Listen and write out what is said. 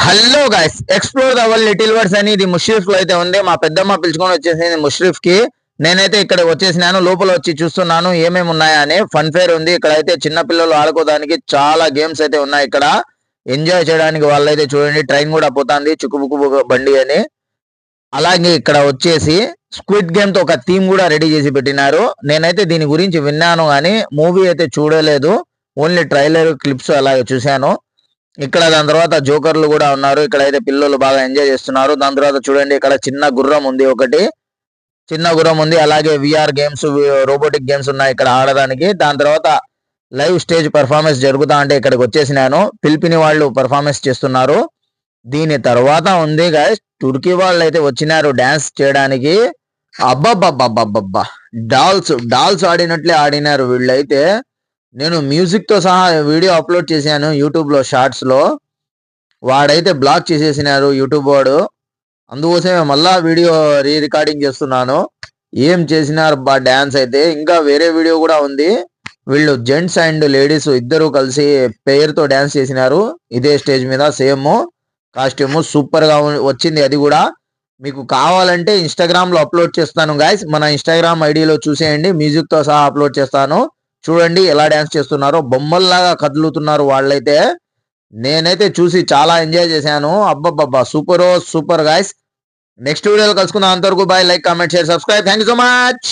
Hello guys, explore the world little words అని ఇది Mushrif లో అయితే ఉంది. మా పెద్దమ్మ పిలుచుకొని వచ్చేసింది ముష్రిఫ్ కి. నేనైతే ఇక్కడ వచ్చేసినాను. లోపల వచ్చి చూస్తున్నాను ఏమేమి ఉన్నాయా అని. ఫన్ ఫేర్ ఉంది ఇక్కడ అయితే. చిన్న పిల్లలు ఆడుకోవడానికి చాలా గేమ్స్ అయితే ఉన్నాయి ఇక్కడ. ఎంజాయ్ చేయడానికి వాళ్ళైతే చూడండి. ట్రైన్ కూడా పోతుంది, చుక్కుబుక్కు బండి అని. అలాగే ఇక్కడ వచ్చేసి స్క్విడ్ గేమ్ తో ఒక థీమ్ కూడా రెడీ చేసి పెట్టినారు. నేనైతే దీని గురించి విన్నాను కానీ మూవీ అయితే చూడలేదు. ఓన్లీ ట్రైలర్ క్లిప్స్ అలాగే చూశాను. ఇక్కడ దాని తర్వాత జోకర్లు కూడా ఉన్నారు. ఇక్కడ అయితే పిల్లలు బాగా ఎంజాయ్ చేస్తున్నారు. దాని తర్వాత చూడండి ఇక్కడ చిన్న గుర్రం ఉంది, ఒకటి చిన్న గుర్రం ఉంది. అలాగే విఆర్ గేమ్స్, రోబోటిక్ గేమ్స్ ఉన్నాయి ఇక్కడ ఆడడానికి. దాని తర్వాత లైవ్ స్టేజ్ పర్ఫార్మెన్స్ జరుగుతా అంటే ఇక్కడికి వచ్చేసినాను. పిలిపిని వాళ్ళు పర్ఫార్మెన్స్ చేస్తున్నారు. దీని తర్వాత ఉంది గాయస్, తుర్కీ వాళ్ళు అయితే వచ్చినారు డాన్స్ చేయడానికి. అబ్బబ్బబ్బబ్బబ్బబ్బా, డాల్స్ ఆడినట్లే ఆడినారు వీళ్ళైతే. నేను మ్యూజిక్ తో సహా వీడియో అప్లోడ్ చేశాను యూట్యూబ్ లో, షార్ట్స్ లో. వాడైతే బ్లాక్ చేసేసినారు యూట్యూబ్ వాడు. అందుకోసమే మళ్ళా వీడియో రీ రికార్డింగ్ చేస్తున్నాను. ఏం చేసినారు బా డాన్స్ అయితే. ఇంకా వేరే వీడియో కూడా ఉంది. వీళ్ళు జెంట్స్ అండ్ లేడీస్ ఇద్దరు కలిసి పేర్ తో డాన్స్ చేసినారు ఇదే స్టేజ్ మీద. సేమ్ కాస్ట్యూమ్ సూపర్ గా వచ్చింది. అది కూడా మీకు కావాలంటే ఇన్స్టాగ్రామ్ లో అప్లోడ్ చేస్తాను గాయస్. మన ఇన్స్టాగ్రామ్ ఐడిలో చూసేయండి. మ్యూజిక్ తో సహా అప్లోడ్ చేస్తాను. చూడండి ఎలా డాన్స్ చేస్తున్నారో. బొమ్మల్లాగా కదులుతున్నారు వాళ్ళైతే. నేనైతే చూసి చాలా ఎంజాయ్ చేశాను. అబ్బబ్బబ్బా, సూపర్ గాయస్. నెక్స్ట్ వీడియోలో కలుసుకుందాం. అంతవరకు bye. Like, comment, share, subscribe. Thank you so much.